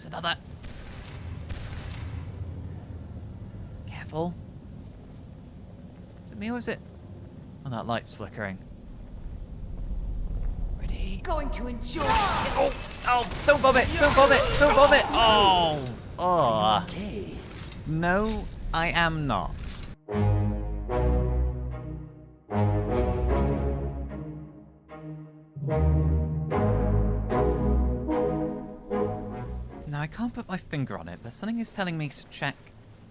there's another. Careful. Is it me or is it? Oh, that light's flickering. Ready? Going to enjoy. Oh! Don't vomit! Don't vomit! Don't vomit! Oh! Oh! Okay. No, I am not. Now, I can't put my finger on it, but something is telling me to check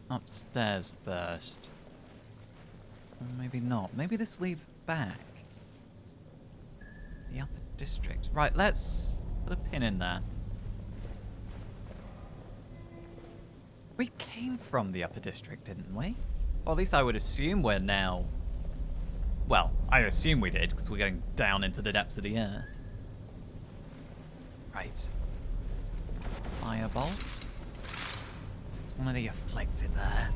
upstairs first. Or maybe not. Maybe this leads back. The upper district. Right, let's put a pin in there. We came from the upper district, didn't we? Or at least I would assume we're now... Well, I assume we did, because we're going down into the depths of the earth. Right. Firebolt. It's one of the afflicted there.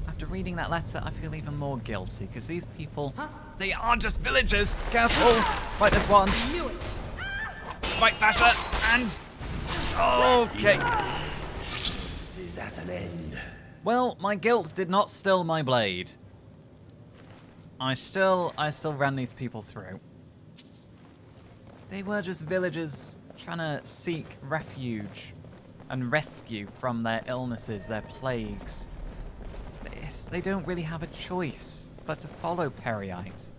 After reading that letter, I feel even more guilty, because these people... Huh? They are just villagers! Careful! Right, there's one. Knew it. Right, Basher, and... Okay. This is at an end. Well, my guilt did not still my blade. I still ran these people through. They were just villagers trying to seek refuge and rescue from their illnesses, their plagues. They don't really have a choice but to follow Periite.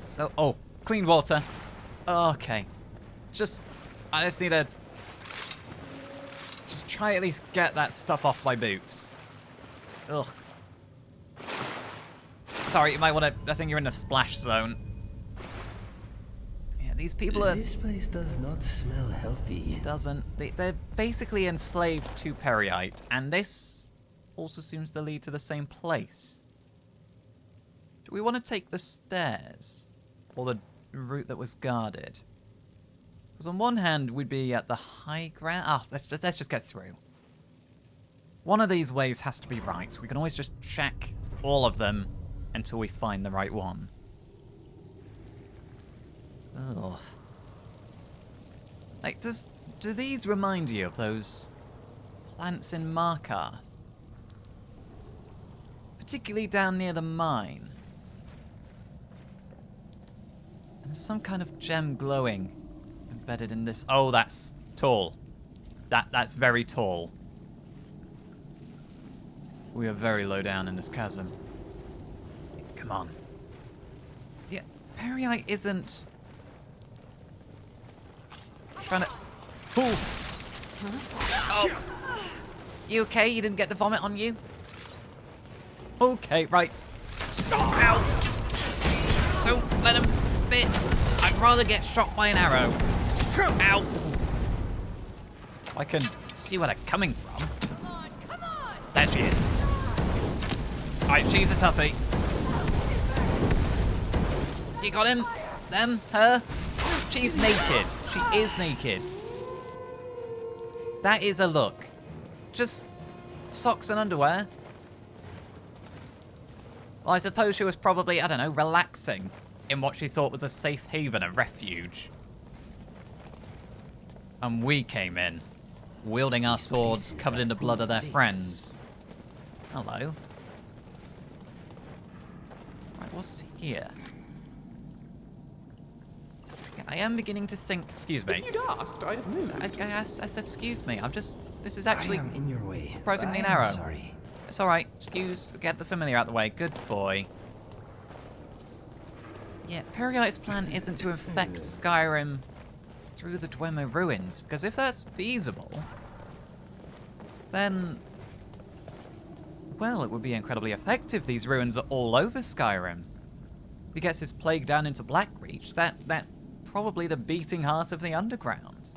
So, oh, clean water. Okay. I just need to... Just try at least get that stuff off my boots. Ugh. Sorry, you might want to... I think you're in the splash zone. Yeah, these people are... This place does not smell healthy. Doesn't. They're basically enslaved to Periite, and this also seems to lead to the same place. Do we want to take the stairs? Or the route that was guarded? Because on one hand, we'd be at the high ground... Ah, let's just get through. One of these ways has to be right. We can always just check all of them until we find the right one. Ugh. Like, do these remind you of those plants in Markarth? Particularly down near the mine. And there's some kind of gem glowing embedded in this. Oh, that's tall. That's very tall. We are very low down in this chasm. Come on. Yeah, Periite isn't... Trying to... Ooh. Oh. You okay? You didn't get the vomit on you? Okay, right. Ow! Don't let him spit. I'd rather get shot by an arrow. Ow! I can see where they're coming from. Come on. There she is. Right, she's a toughie. You got him? Them? Her? She's naked. She is naked. That is a look. Just socks and underwear. Well, I suppose she was probably, I don't know, relaxing in what she thought was a safe haven of refuge. And we came in, wielding our swords covered in the blood of their friends. Hello. Right, what's here? I am beginning to think... Excuse me. If you'd asked, I'd have moved. I said excuse me. I'm just... This is actually... I am in your way. surprisingly I am narrow. Sorry. It's alright. Excuse... Get the familiar out of the way. Good boy. Yeah, Periite's plan isn't to infect Skyrim through the Dwemer ruins, because if that's feasible, then... well, it would be incredibly effective. These ruins are all over Skyrim. If he gets his plague down into Blackreach, that's probably the beating heart of the underground.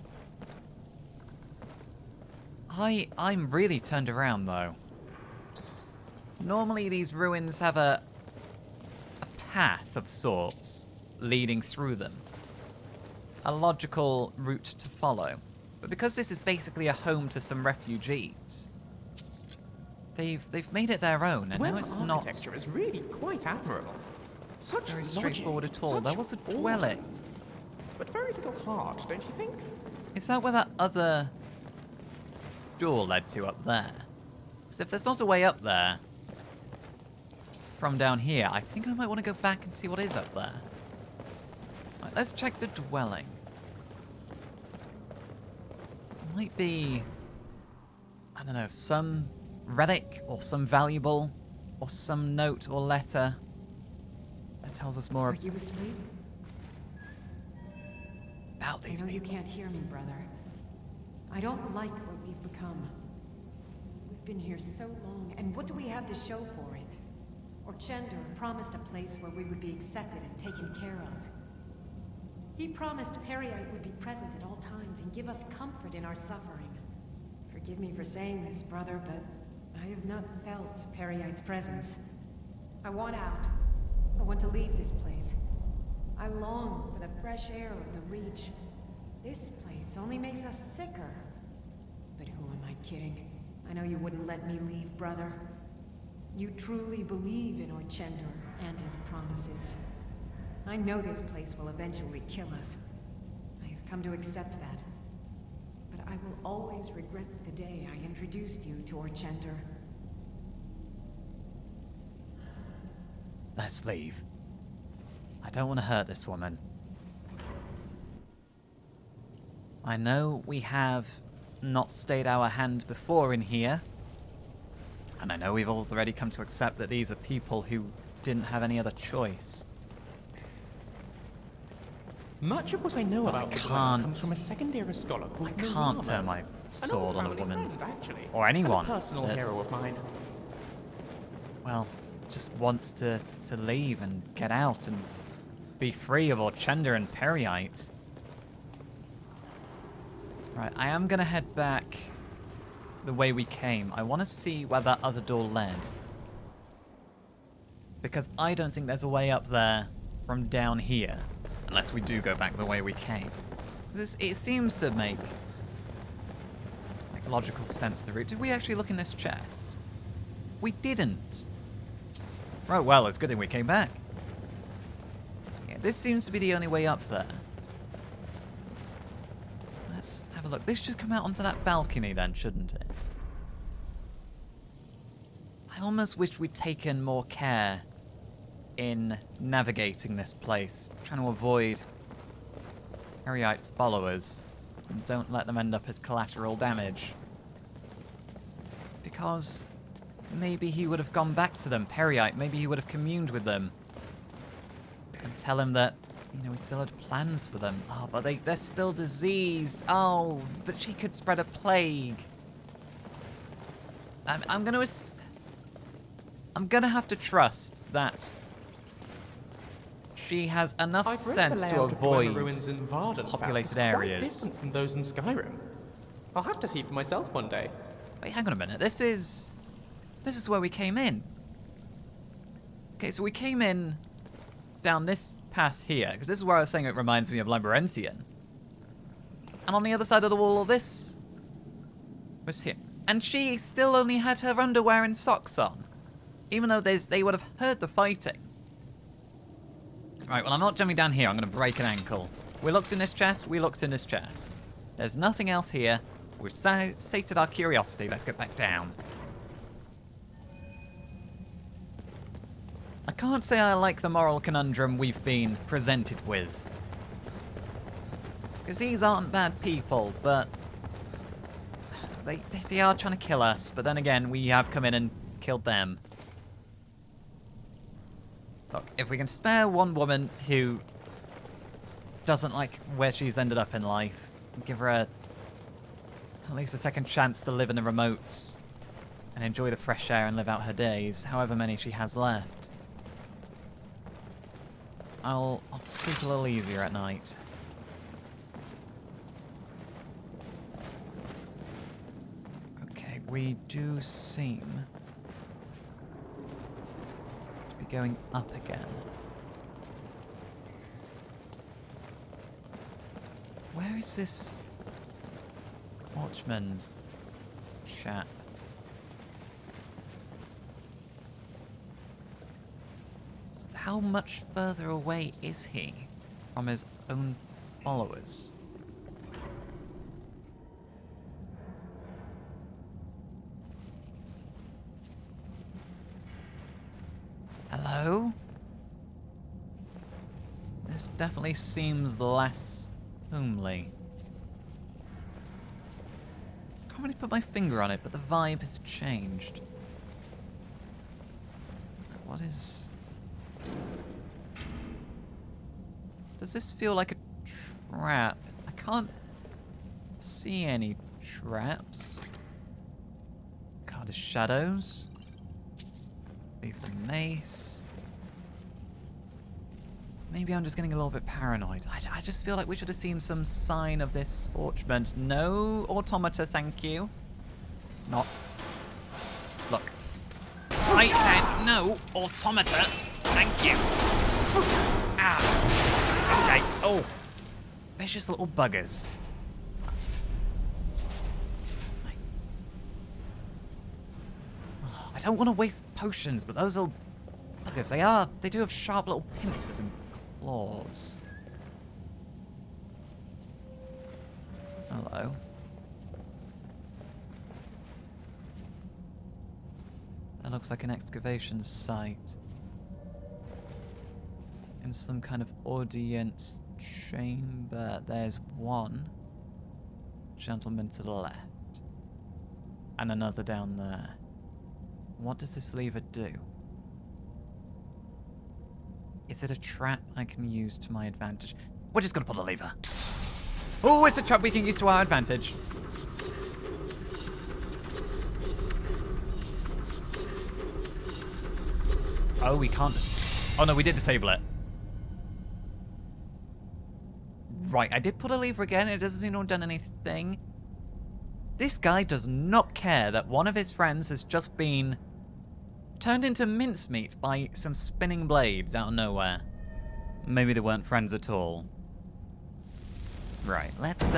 I'm really turned around, though. Normally these ruins have a path of sorts leading through them. A logical route to follow. But because this is basically a home to some refugees, they've made it their own, and now it's not Architecture is really quite admirable. Such very logic, straightforward at all. such There was a order. dwelling. but very little heart, don't you think? Is that where that other door led to up there? Because if there's not a way up there from down here, I think I might want to go back and see what is up there. Right, let's check the dwelling. Might be, I don't know, some relic or some valuable or some note or letter that tells us more Are you asleep? about I these know you people. can't hear me, brother. I don't like what we've become. We've been here so long, and what do we have to show for it? Orchender promised a place where we would be accepted and taken care of. He promised Periite would be present at all times and give us comfort in our suffering. Forgive me for saying this, brother, but I have not felt Periite's presence. I want out. I want to leave this place. I long for the fresh air of the Reach. This place only makes us sicker. But who am I kidding? I know you wouldn't let me leave, brother. You truly believe in Orchender and his promises. I know this place will eventually kill us. I have come to accept that. But I will always regret the day I introduced you to Orchender. Let's leave. I don't want to hurt this woman. I know we have not stayed our hand before in here. And I know we've already come to accept that these are people who didn't have any other choice. Much of what I know But about I the dwelling can't- comes from a second-year scholar called I can't Milano. turn my An sword old on a family woman. friend, actually. Or anyone. And a personal that's- hero of mine. Well, just wants to leave and get out and be free of Orchender and Periite. Right, I am going to head back the way we came. I want to see where that other door led. Because I don't think there's a way up there from down here. Unless we do go back the way we came. It seems to make logical sense, the route. Did we actually look in this chest? We didn't. Right, well, it's a good thing we came back. Yeah, this seems to be the only way up there. Let's have a look. This should come out onto that balcony then, shouldn't it? I almost wish we'd taken more care in navigating this place. Trying to avoid Periite's followers. And don't let them end up as collateral damage. Because maybe he would have gone back to them, Periite. Maybe he would have communed with them. And tell him that, you know, we still had plans for them. Oh, but they're still diseased. Oh, but she could spread a plague. I'm gonna have to trust that she has enough I've read sense the to layout of the Dwemer avoid ruins in Vardenfell. populated It's quite areas. different from those in Skyrim. I'll have to see for myself one day. Wait, hang on a minute. This is where we came in. Okay, so we came in down this path here, because this is where I was saying it reminds me of Labyrinthian. And on the other side of the wall, all this was here. And she still only had her underwear and socks on. Even though they would have heard the fighting. Right, well, I'm not jumping down here. I'm going to break an ankle. We looked in this chest. We looked in this chest. There's nothing else here. We've sated our curiosity. Let's get back down. I can't say I like the moral conundrum we've been presented with. Because these aren't bad people, but they are trying to kill us. But then again, we have come in and killed them. Look, if we can spare one woman who doesn't like where she's ended up in life, give her at least a second chance to live in the remotes and enjoy the fresh air and live out her days, however many she has left, I'll sleep a little easier at night. Okay, we do seem to be going up again. Where is this watchman's chap? Just how much further away is he from his own followers. Hello? This definitely seems less homely. Can't really put my finger on it, but the vibe has changed. What is... Does this feel like a trap? I can't see any traps. Card of Shadows. Leave the mace. Maybe I'm just getting a little bit paranoid. I just feel like we should have seen some sign of this orchment. No automata, thank you. Not. Look. I said no automata, thank you. Ah. Okay. Oh. Vicious little buggers. I don't want to waste potions, but those little buggers, they do have sharp little pincers and claws. Hello. That looks like an excavation site. In some kind of audience chamber. There's one gentleman to the left. And another down there. What does this lever do? Is it a trap I can use to my advantage? We're just gonna pull the lever. Oh, it's a trap we can use to our advantage. Oh, we can't oh no, we did disable it. Right, I did pull a lever again. It doesn't seem to have done anything. This guy does not care that one of his friends has just been turned into mincemeat by some spinning blades out of nowhere. Maybe they weren't friends at all. Right, let's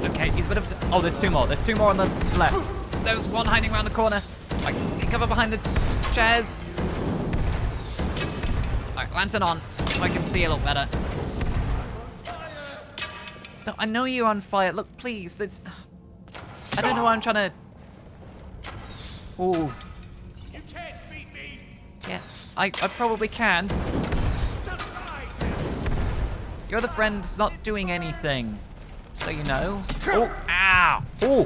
okay, he's a bit of oh, there's two more. There's two more on the left. There's one hiding around the corner. Like, take cover behind the chairs. Alright, lantern on, so I can see a little better. No, I know you're on fire. Look, please, that's... I don't know why I'm trying to... Ooh. You can't beat me. Yeah, I probably can. You're the friend that's not doing anything. So you know. Oh, ow! Oh!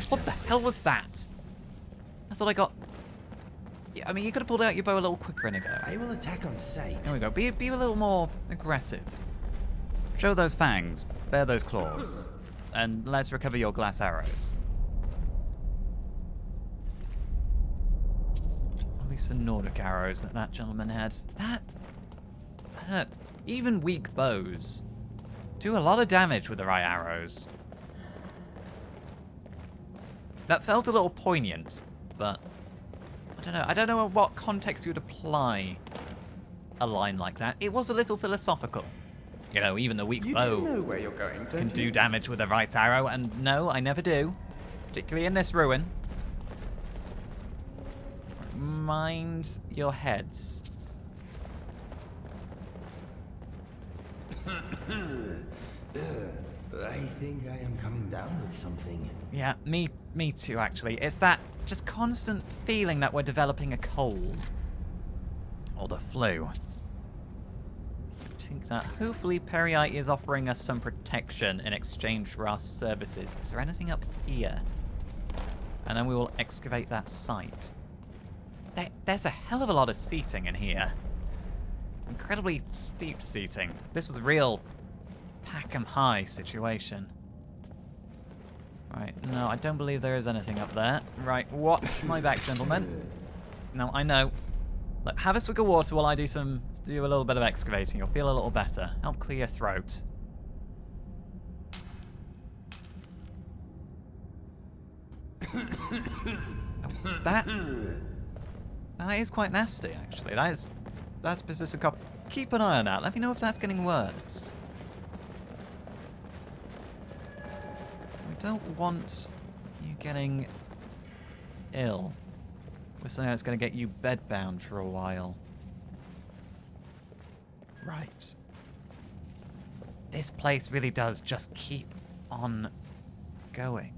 What the hell was that? I thought I got... Yeah, I mean, you could have pulled out your bow a little quicker in ago. I will attack on sight. There we go. Be a little more aggressive. Show those fangs. Bear those claws. And let's recover your glass arrows. At least the Nordic arrows that gentleman had. That hurt. Even weak bows do a lot of damage with the right arrows. That felt a little poignant, but I don't know. I don't know what context you would apply a line like that. It was a little philosophical. You know, even the weak bow know where you're going, can do damage with the right arrow, and no, I never do. Particularly in this ruin. Mind your heads. I think I am coming down with something. Yeah, me too, actually. It's that just constant feeling that we're developing a cold. Or the flu. I think that hopefully Periite is offering us some protection in exchange for our services. Is there anything up here? And then we will excavate that site. There's a hell of a lot of seating in here. Incredibly steep seating. This was a real pack 'em high situation. Right, no, I don't believe there is anything up there. Right, watch my back, gentlemen. No, I know. Look, have a swig of water while I do a little bit of excavating. You'll feel a little better. Help clear your throat. That is quite nasty, actually. That's persistent cough. Keep an eye on that. Let me know if that's getting worse. We don't want you getting ill with something that's going to get you bedbound for a while. Right. This place really does just keep on going.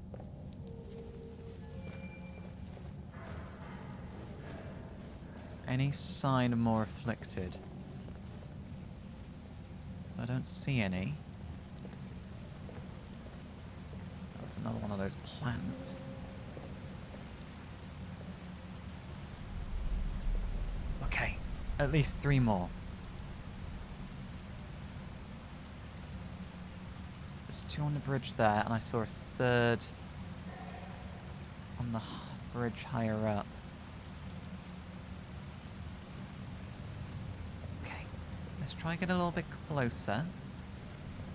Any sign of more afflicted? I don't see any. There's another one of those plants. Okay, at least 3 more. There's 2 on the bridge there, and I saw a 3rd on the bridge higher up. Okay, let's try and get a little bit closer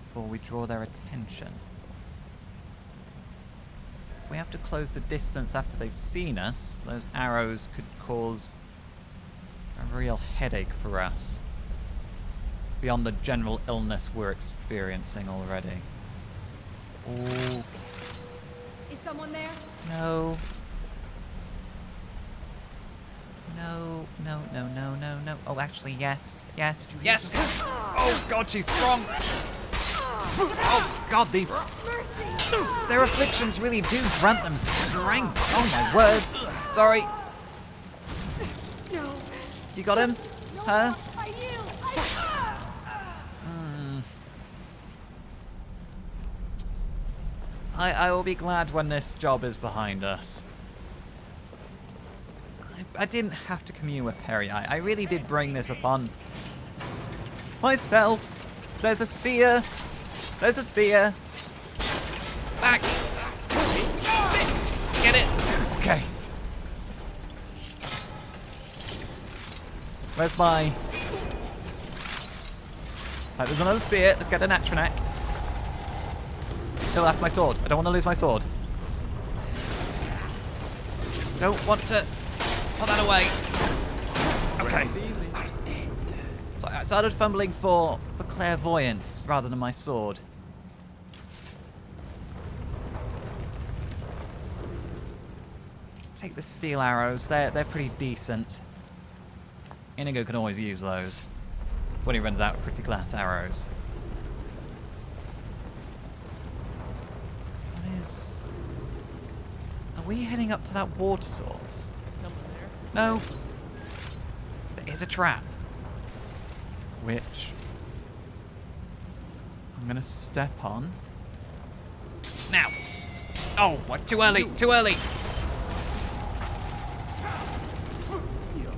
before we draw their attention. If we have to close the distance after they've seen us, those arrows could cause a real headache for us. Beyond the general illness we're experiencing already. Ooh. Is someone there? No. No, no, no, no, no, no. Oh, actually, yes. Yes. Yes! Oh, God, she's strong! Oh, God, their afflictions really do grant them strength. Oh, my word. Sorry. No. You got him? Huh? I knew. I will be glad when this job is behind us. I didn't have to commune with Perry. I really did bring this upon myself. There's a spear. There's a spear. Back. Get it. Okay. Where's my... Right, there's another spear. Let's get an Atronek. No, that's my sword. I don't want to lose my sword. Don't want to put that away. Okay. So I started fumbling for clairvoyance rather than my sword. Take the steel arrows. They're pretty decent. Inigo can always use those when he runs out of pretty glass arrows. Are we heading up to that water source? Someone there? No. There is a trap. Which I'm gonna step on. Now! Oh, what? Too early! Too early!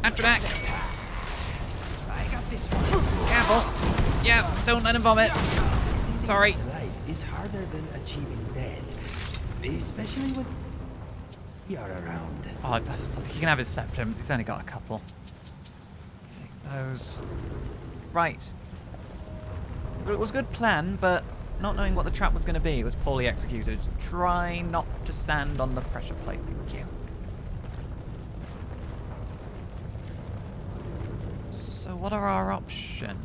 Atronek! I got this one. Careful! Yeah, don't let him vomit. Succeeding Sorry. in life is harder than achieving death, especially when you're around. Oh, he can have his septums. He's only got a couple. Take those. Right. It was a good plan, but not knowing what the trap was going to be, it was poorly executed. Try not to stand on the pressure plate. Thank you. So what are our options?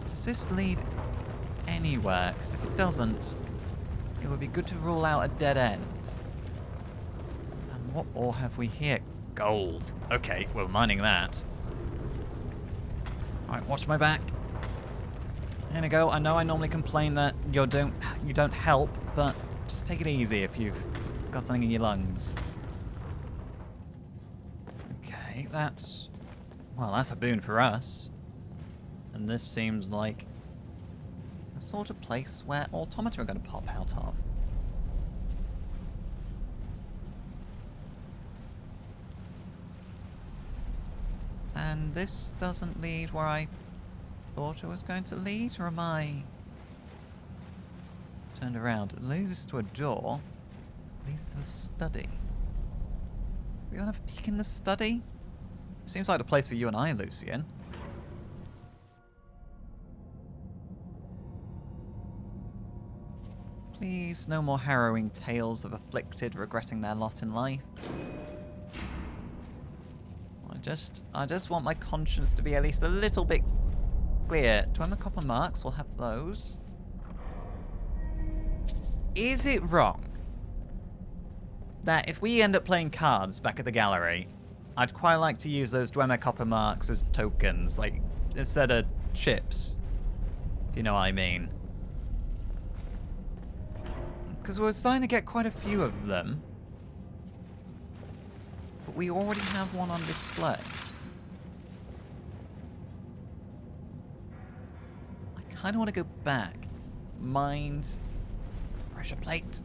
Does this lead anywhere? Because if it doesn't, it would be good to rule out a dead end. And what ore have we here? Gold. Okay, we're mining that. Alright, watch my back. Here we go. I know I normally complain that you don't help, but just take it easy if you've got something in your lungs. Okay, that's... well, that's a boon for us. And this seems like the sort of place where automata are going to pop out of. And this doesn't lead where I thought it was going to lead, or am I turned around? It leads us to a door. It leads to the study. We want to have a peek in the study? Seems like the place for you and I, Lucian. Please, no more harrowing tales of afflicted regretting their lot in life. I just want my conscience to be at least a little bit clear. Do I have the copper marks? We'll have those. Is it wrong that if we end up playing cards back at the gallery, I'd quite like to use those Dwemer copper marks as tokens? Like, instead of chips. If you know what I mean. Because we're starting to get quite a few of them. But we already have one on display. I kind of want to go back. Mind. Pressure plate.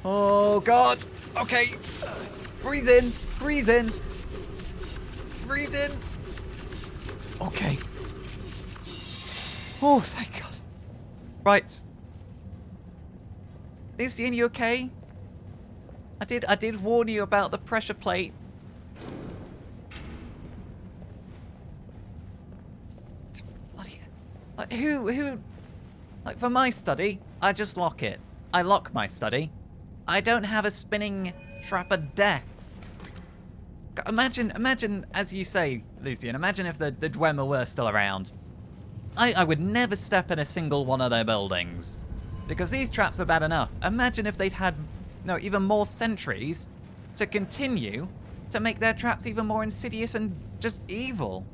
Oh, God. Okay. Breathe in. Breathe in. Breathe in. Okay. Oh, thank God. Right. Ursine, you okay? I did warn you about the pressure plate. Bloody, like, who, like, for my study, I just lock it. I lock my study. I don't have a spinning trap of death. Imagine, as you say, Lucian, imagine if the Dwemer were still around. I would never step in a single one of their buildings. Because these traps are bad enough. Imagine if they'd had, no, even more sentries to continue to make their traps even more insidious and just evil.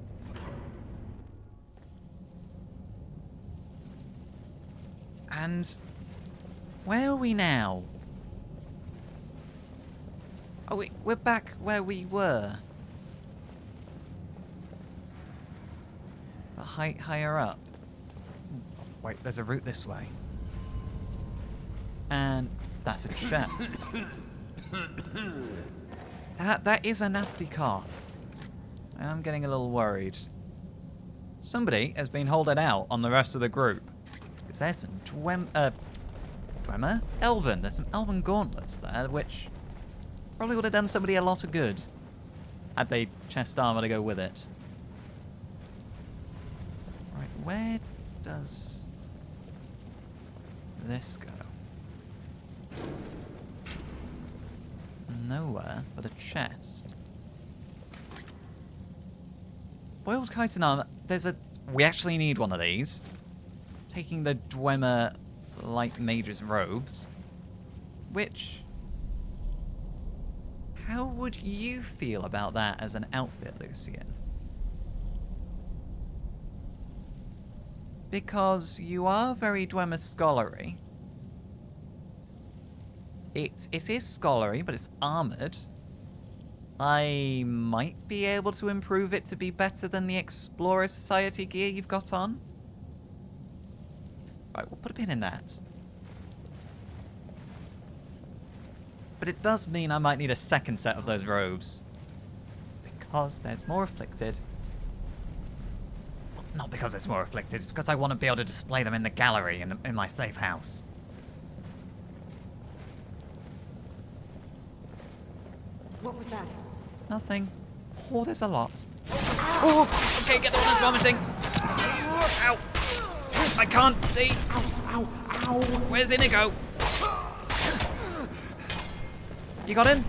And where are we now? Oh, we're back where we were. But higher up. Wait, there's a route this way. And that's a chest. That is a nasty cough. I'm getting a little worried. Somebody has been holding out on the rest of the group. Because there's some Dwemer? Elven. There's some Elven gauntlets there, which probably would have done somebody a lot of good. Had they chest armor to go with it. Right, where does this go? Nowhere but a chest. Boiled chitin armor. There's a. We actually need one of these. Taking the Dwemer light mage's robes. Which. How would you feel about that as an outfit, Lucian? Because you are very Dwemer scholarly. It is scholarly, but it's armoured. I might be able to improve it to be better than the Explorer Society gear you've got on. Right, we'll put a pin in that. But it does mean I might need a second set of those robes. Because there's more afflicted. Well, not because there's more afflicted, it's because I want to be able to display them in the gallery in my safe house. What was that? Nothing. Oh, there's a lot. Oh, okay, get the one that's vomiting. Ow. I can't see. Ow, ow. Where's Inigo? You got him?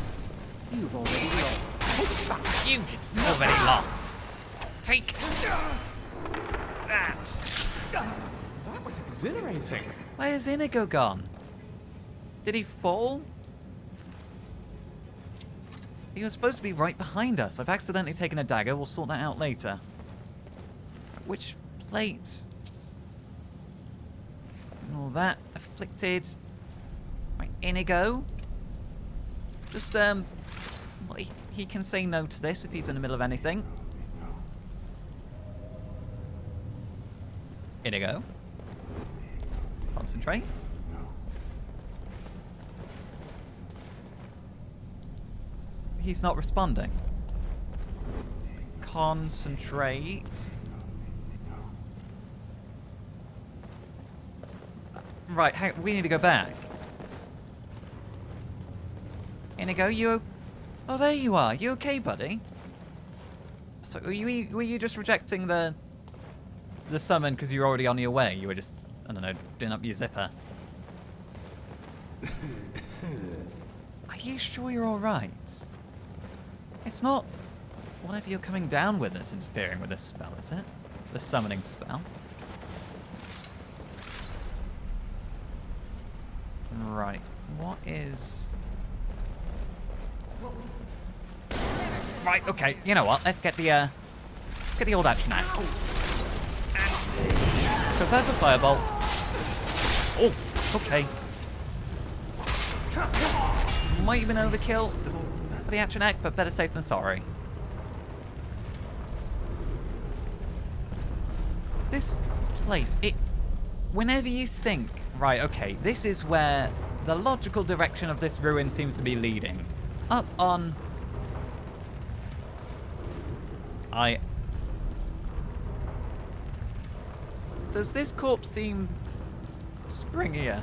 You've already lost. You've already lost. Take that. That was exhilarating. Where's Inigo gone? Did he fall? He was supposed to be right behind us. I've accidentally taken a dagger. We'll sort that out later. Which plate? And all that. Afflicted. Right, Inigo. Just, well, he can say no to this if he's in the middle of anything. Inigo. Concentrate. He's not responding. Concentrate. Right, we need to go back. Inigo, oh, there you are. You okay, buddy? So, were you just rejecting the summon because you're already on your way? You were just, I don't know, doing up your zipper. Are you sure you're alright? It's not whatever you're coming down with that's interfering with this spell, is it? The summoning spell. Right. What is... Right, okay, you know what? Let's get the old action out. Because that's a firebolt. Oh, okay. Might even overkill for the action act, but better safe than sorry. This place, whenever you think, right, okay, this is where the logical direction of this ruin seems to be leading. Up on... Does this corpse seem springier?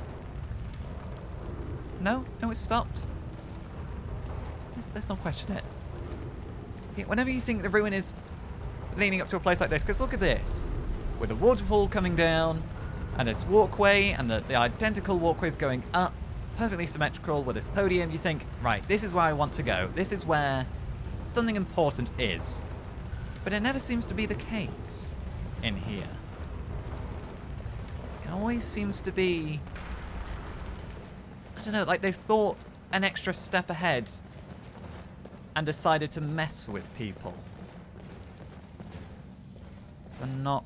No? No, it stopped? Let's not question it. Yeah, whenever you think the ruin is leaning up to a place like this, because look at this. With a waterfall coming down, and this walkway, and the identical walkways going up, perfectly symmetrical with this podium, you think, right, this is where I want to go. This is where something important is. But it never seems to be the case in here. It always seems to be... I don't know, like they've thought an extra step ahead and decided to mess with people. For not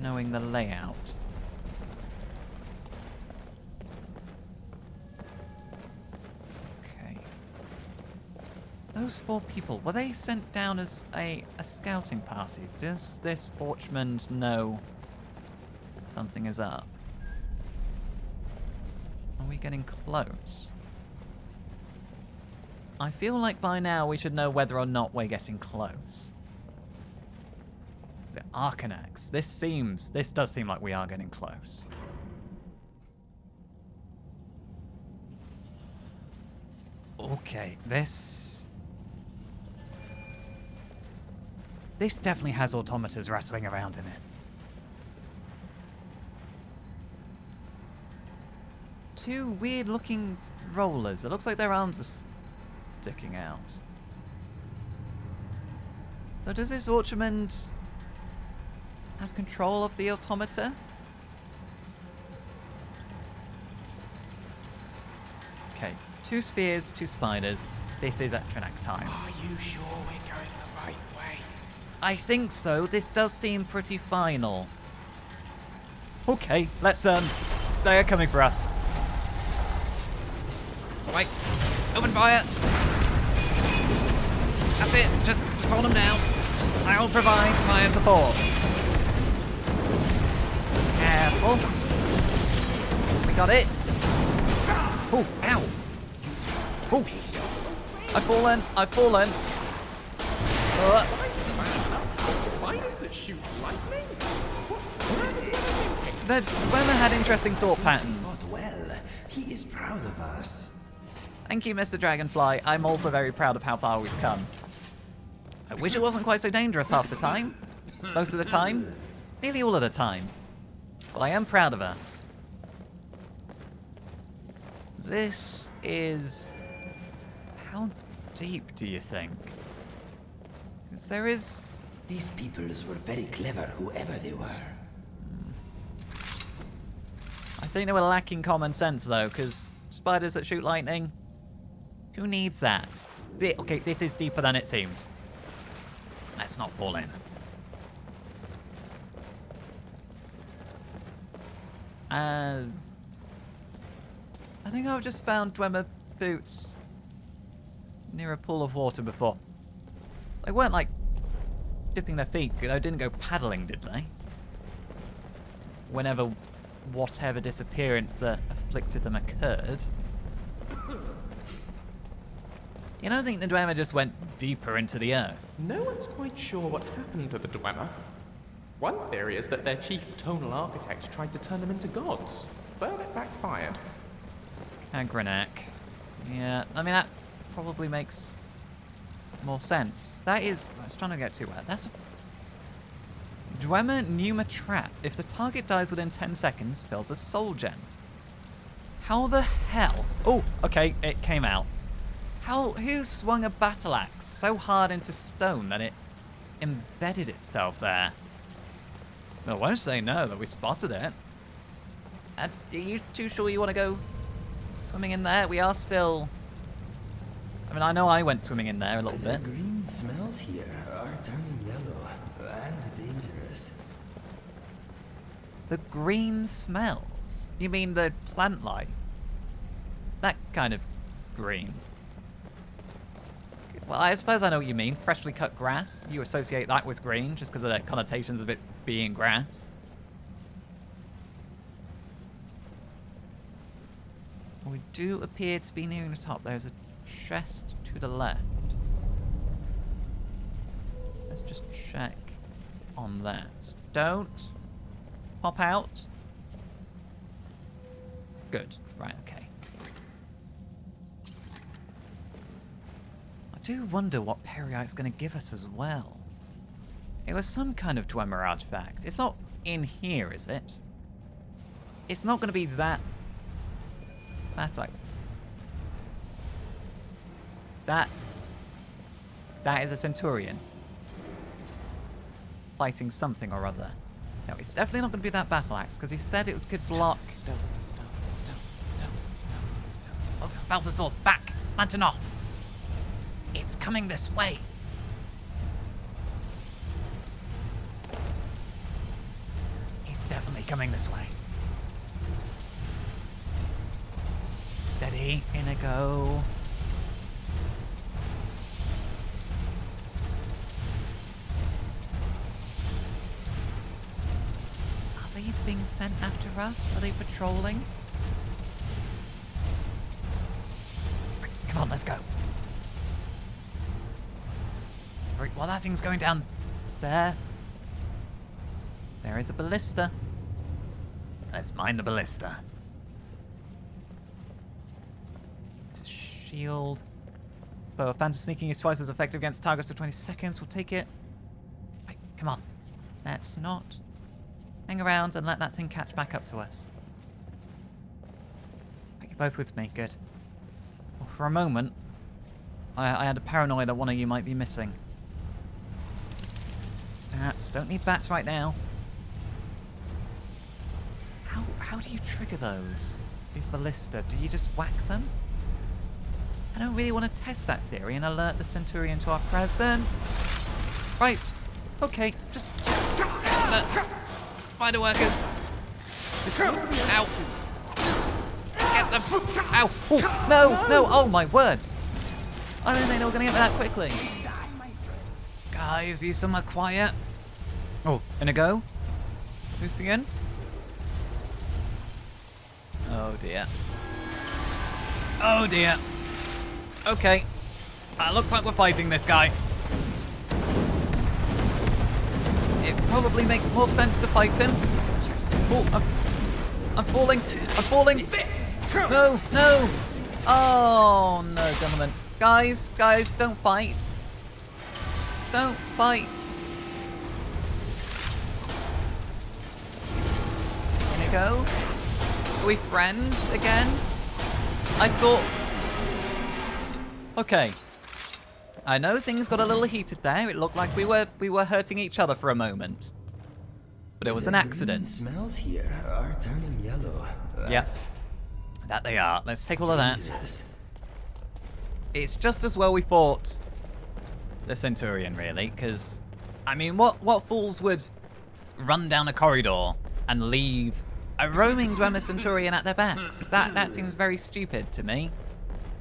knowing the layout. Okay. Those 4 people, were they sent down as a scouting party? Does this Orchmond know something is up? Are we getting close? I feel like by now we should know whether or not we're getting close. The Arcanax. This does seem like we are getting close. Okay, this definitely has automators rattling around in it. 2 weird looking rollers. It looks like their arms are sticking out. So does this Orchmond have control of the automata? Okay, 2 spears, 2 spiders. This is Etronac time. Are you sure we're going the right way? I think so. This does seem pretty final. Okay, let's they are coming for us. Right, open fire. That's it. Just hold them down. I'll provide fire support. Careful. We got it. Oh, ow. Oh, I've fallen. Spiders that shoot lightning? The Dwemer had interesting thought patterns. Not well. He is proud of us. Thank you, Mr. Dragonfly. I'm also very proud of how far we've come. I wish it wasn't quite so dangerous half the time. Most of the time. Nearly all of the time. But I am proud of us. This is... How deep do you think? Because there is... These peoples were very clever, whoever they were. I think they were lacking common sense, though, because spiders that shoot lightning... Who needs that? Okay, this is deeper than it seems. Let's not fall in. I think I've just found Dwemer boots near a pool of water before. They weren't like dipping their feet, they didn't go paddling, did they? Whenever whatever disappearance that afflicted them occurred. You don't think the Dwemer just went deeper into the earth? No one's quite sure what happened to the Dwemer. One theory is that their chief tonal architect tried to turn them into gods, but it backfired. Agranak. Yeah, I mean, that probably makes more sense. That is... I was trying to get to where. That's a... Dwemer Pneuma Trap. If the target dies within 10 seconds, fills a soul gem. How the hell... Oh, okay, it came out. Who swung a battle axe so hard into stone that it embedded itself there? I won't say no that we spotted it. Are you too sure you want to go swimming in there? We are still... I mean, I know I went swimming in there a little bit. The green green smells here are turning yellow and dangerous. The green smells? You mean the plant life? That kind of green. Well, I suppose I know what you mean. Freshly cut grass. You associate that with green just because of the connotations of it being grass. We do appear to be nearing the top. There's a chest to the left. Let's just check on that. Don't pop out. Good. Right, okay. I do wonder what Peryite's going to give us as well. It was some kind of Dwemer artifact. It's not in here, is it? It's not going to be that... Artifact. That is a Centurion. Fighting something or other. No, it's definitely not going to be that battle axe, because he said it was good block. Oh, the spells of swords. Back! Lantern off! It's coming this way! It's definitely coming this way. Steady, in a go. Are these being sent after us? Are they patrolling? Right, come on, let's go. Right, while that thing's going down there, there is a ballista. Let's mine the ballista. Shield. Bow of Phantom sneaking is twice as effective against targets for 20 seconds. We'll take it. Right, come on. Let's not hang around and let that thing catch back up to us. Right, you're both with me. Good. Well, for a moment, I had a paranoia that one of you might be missing. Bats. Don't need bats right now. How do you trigger those? These ballista? Do you just whack them? I don't really want to test that theory and alert the Centurion to our presence. Right. Okay. Just... Spider workers. Ow. Get them. Ow. Oh, no, no. Oh, my word. I didn't think they were going to get me that quickly. Guys, you somewhere quiet. Oh, in a go. Boosting in. Oh, dear. Oh, dear. Okay. Looks like we're fighting this guy. It probably makes more sense to fight him. Oh, I'm falling. I'm falling. No, no. Oh, no, gentlemen. Guys, don't fight. Don't fight. Here we go. Are we friends again? I thought... Okay. I know things got a little heated there. It looked like we were hurting each other for a moment. But it was an accident. The smells here are turning yellow. Yep. That they are. Let's take all of that. It's just as well we fought the Centurion, really, because, I mean, what fools would run down a corridor and leave a roaming Dwemer Centurion at their backs? That seems very stupid to me.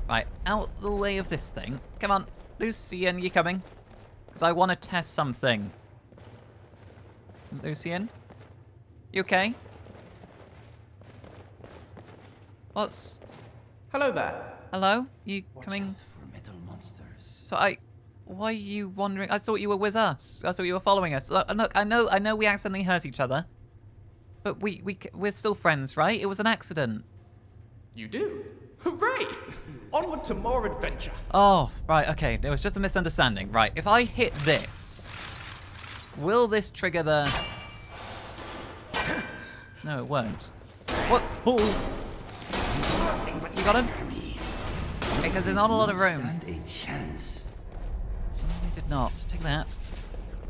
Right, out the way of this thing. Come on, Lucian, you coming? Because I want to test something. Lucian? You okay? What's... Hello there. Hello? You Watch coming? out for metal monsters. So why are you wandering? I thought you were with us. I thought you were following us. Look, I know we accidentally hurt each other. But we're still friends, right? It was an accident. You do? Hooray! Onward to more adventure. Oh, right, okay. It was just a misunderstanding. Right, if I hit this, will this trigger the... No, it won't. What? Oh! You got him? Because there's not a lot of room. Stand a chance. They did not. Take that.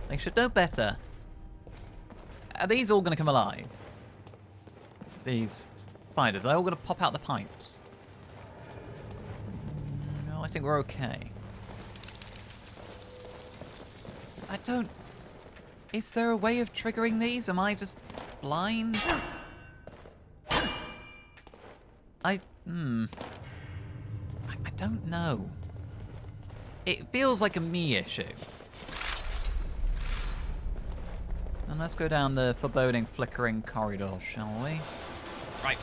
They should know better. Are these all going to come alive? These spiders, are they all going to pop out the pipes? No, I think we're okay. I don't... Is there a way of triggering these? Am I just blind? I don't know. It feels like a me issue. And let's go down the foreboding, flickering corridor, shall we? Right.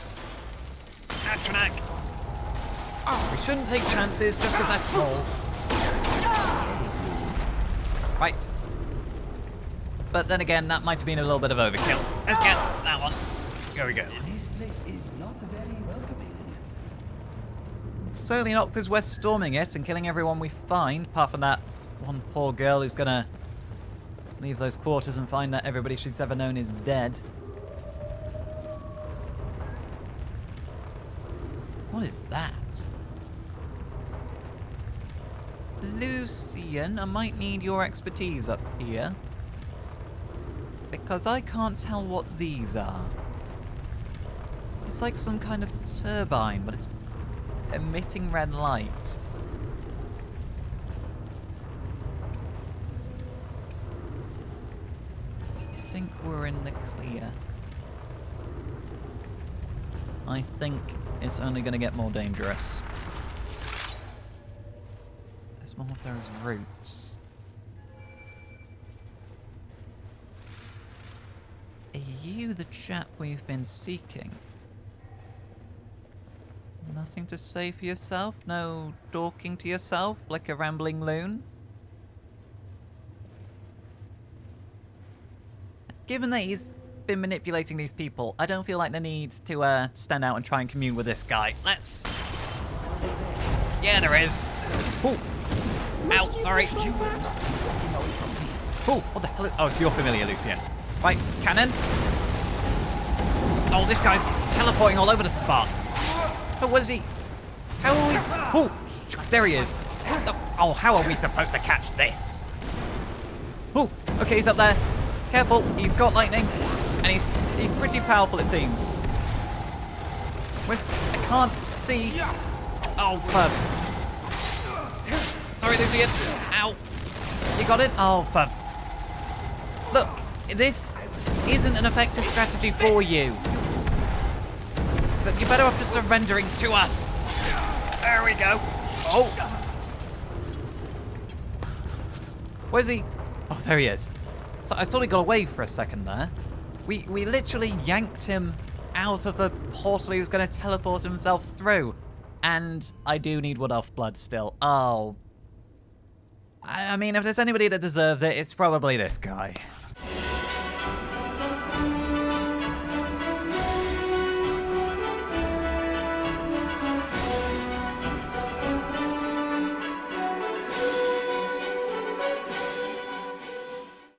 Atranak! Oh, we shouldn't take chances just because they're small. Right. But then again, that might have been a little bit of overkill. Let's get that one. There we go. This place is not very welcoming. Certainly not because we're storming it and killing everyone we find, apart from that one poor girl who's gonna leave those quarters and find that everybody she's ever known is dead. What is that? Lucian, I might need your expertise up here. Because I can't tell what these are. It's like some kind of turbine, but it's emitting red light. Do you think we're in the clear? I think it's only going to get more dangerous. There's more of those roots. Are you the chap we've been seeking? Nothing to say for yourself? No talking to yourself like a rambling loon? Given that he's been manipulating these people, I don't feel like the need to stand out and try and commune with this guy. Let's... Yeah, there is. Oh! Ow, sorry. Oh, what the hell is... Oh, it's your familiar, Lucian. Right, cannon. Oh, this guy's teleporting all over the spot. Oh, what is he? How are we... Oh, there he is. Oh, how are we supposed to catch this? Oh, okay, he's up there. Careful, he's got lightning. And he's pretty powerful, it seems. I can't see... Oh, fuck. Sorry, Lucian. Ow. You got it? Oh, fuck. Look, this isn't an effective strategy for you. But you're better off just surrendering to us. There we go. Oh. Where's he? Oh, there he is. So I thought he got away for a second there. We literally yanked him out of the portal he was going to teleport himself through. And I do need Wood Elf blood still. Oh. I mean, if there's anybody that deserves it, it's probably this guy.